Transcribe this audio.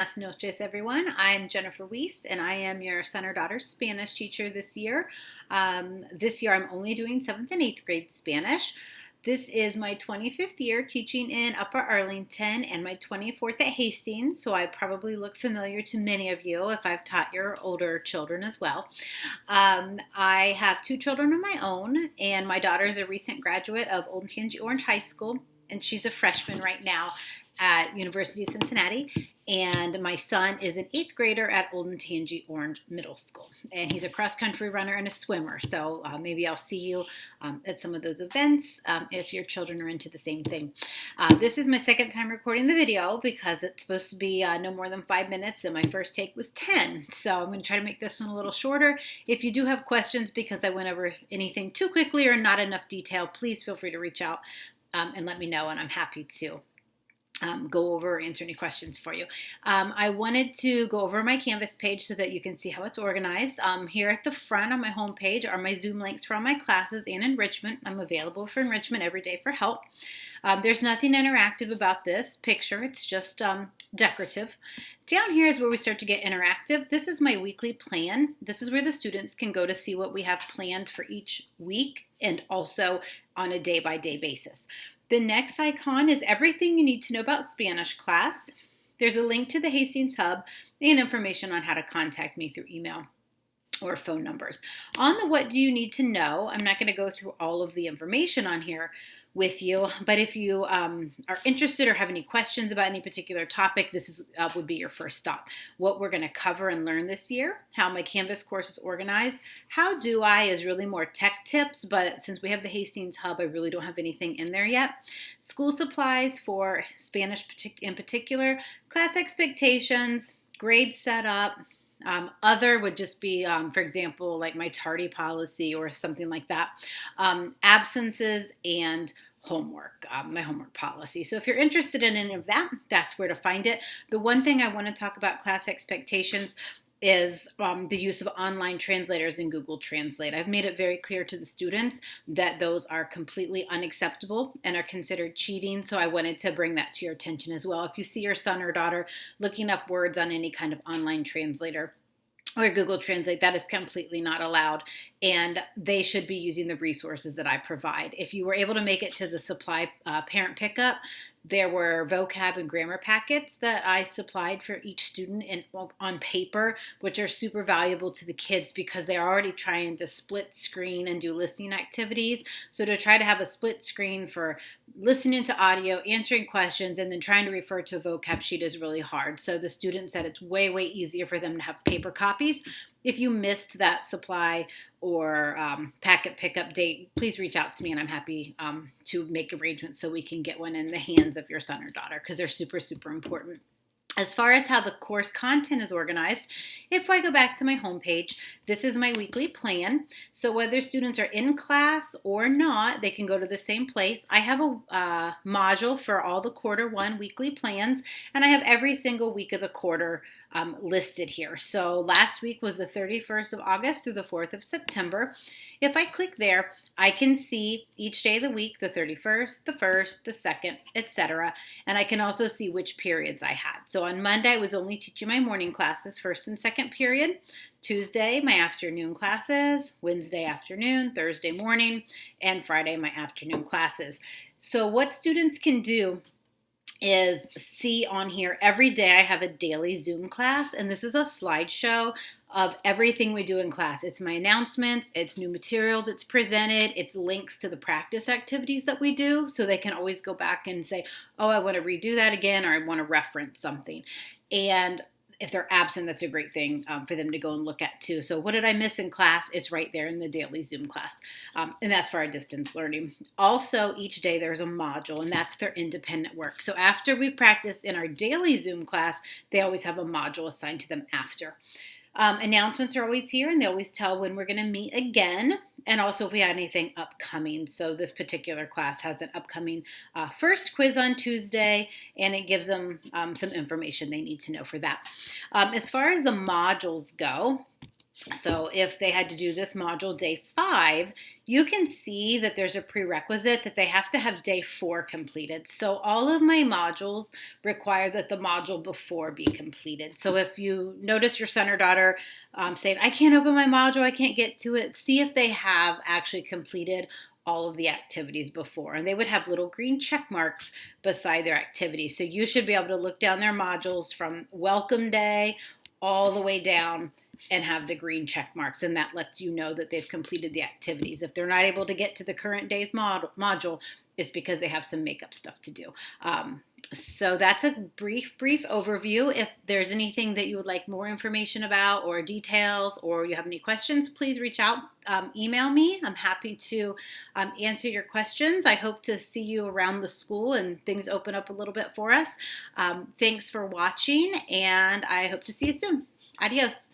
Buenas noches, everyone. I'm Jennifer Wiest, and I am your son or daughter's Spanish teacher this year. This year, I'm only doing 7th and 8th grade Spanish. This is my 25th year teaching in Upper Arlington and my 24th at Hastings, so I probably look familiar to many of you if I've taught your older children as well. I have 2 children of my own, and my daughter is a recent graduate of Old Tangy Orange High School, and she's a freshman right now at University of Cincinnati. And my son is an 8th grader at Old Tangy Orange Middle School. And he's a cross-country runner and a swimmer. So maybe I'll see you at some of those events if your children are into the same thing. This is my second time recording the video because it's supposed to be no more than 5 minutes, and my first take was 10. So I'm going to try to make this one a little shorter. If you do have questions because I went over anything too quickly or not enough detail, please feel free to reach out and let me know, and I'm happy to go over or answer any questions for you. I wanted to go over my Canvas page so that you can see how it's organized. Here at the front on my home page are my Zoom links for all my classes and enrichment. I'm available for enrichment every day for help. There's nothing interactive about this picture. It's just decorative. Down here is where we start to get interactive. This is my weekly plan. This is where the students can go to see what we have planned for each week and also on a day-by-day basis. The next icon is everything you need to know about Spanish class. There's a link to the Hastings Hub and information on how to contact me through email or phone numbers. On the what do you need to know, I'm not going to go through all of the information on here with you, but if you are interested or have any questions about any particular topic, this would be your first stop. What we're going to cover and learn this year, how my Canvas course is organized, how do I is really more tech tips, but since we have the Hastings Hub, I really don't have anything in there yet. School supplies for Spanish in particular, class expectations, grade setup. Other would just be, for example, like my tardy policy or something like that. Absences and homework, my homework policy. So if you're interested in any of that, that's where to find it. The one thing I want to talk about class expectations is the use of online translators in Google Translate. I've made it very clear to the students that those are completely unacceptable and are considered cheating, so I wanted to bring that to your attention as well. If you see your son or daughter looking up words on any kind of online translator or Google Translate, that is completely not allowed, and they should be using the resources that I provide. If you were able to make it to the supply parent pickup, there were vocab and grammar packets that I supplied for each student on paper, which are super valuable to the kids because they're already trying to split screen and do listening activities. So to try to have a split screen for listening to audio, answering questions, and then trying to refer to a vocab sheet is really hard. So the student said it's way, way easier for them to have paper copies. If you missed that supply or packet pickup date, please reach out to me, and I'm happy to make arrangements so we can get one in the hands of your son or daughter because they're super, super important. As far as how the course content is organized, if I go back to my homepage, this is my weekly plan. So whether students are in class or not, they can go to the same place. I have a module for all the quarter one weekly plans, and I have every single week of the quarter listed here. So last week was the 31st of August through the 4th of September. If I click there, I can see each day of the week, the 31st, the 1st, the 2nd, etc. And I can also see which periods I had. So on Monday, I was only teaching my morning classes, first and second period. Tuesday, my afternoon classes. Wednesday afternoon, Thursday morning, and Friday, my afternoon classes. So what students can do is see on here every day I have a daily Zoom class, and this is a slideshow of everything we do in class. It's my announcements, it's new material that's presented, it's links to the practice activities that we do, so they can always go back and say, oh, I want to redo that again, or I want to reference something. And if they're absent, that's a great thing for them to go and look at too. So what did I miss in class? It's right there in the daily Zoom class. And that's for our distance learning. Also, each day there's a module, and that's their independent work. So after we practice in our daily Zoom class, they always have a module assigned to them after. Announcements are always here, and they always tell when we're going to meet again, and also if we had anything upcoming. So this particular class has an upcoming first quiz on Tuesday, and it gives them some information they need to know for that. As far as the modules go, So if they had to do this module day 5, you can see that there's a prerequisite that they have to have day 4 completed. So all of my modules require that the module before be completed. So if you notice your son or daughter saying, I can't open my module, I can't get to it, see if they have actually completed all of the activities before. And they would have little green check marks beside their activities. So you should be able to look down their modules from welcome day all the way down and have the green check marks, and that lets you know that they've completed the activities. If they're not able to get to the current day's module, it's because they have some makeup stuff to do. So that's a brief overview. If there's anything that you would like more information about or details, or you have any questions, please reach out, email me. I'm happy to answer your questions. I hope to see you around the school and things open up a little bit for us. Thanks for watching, and I hope to see you soon. Adios.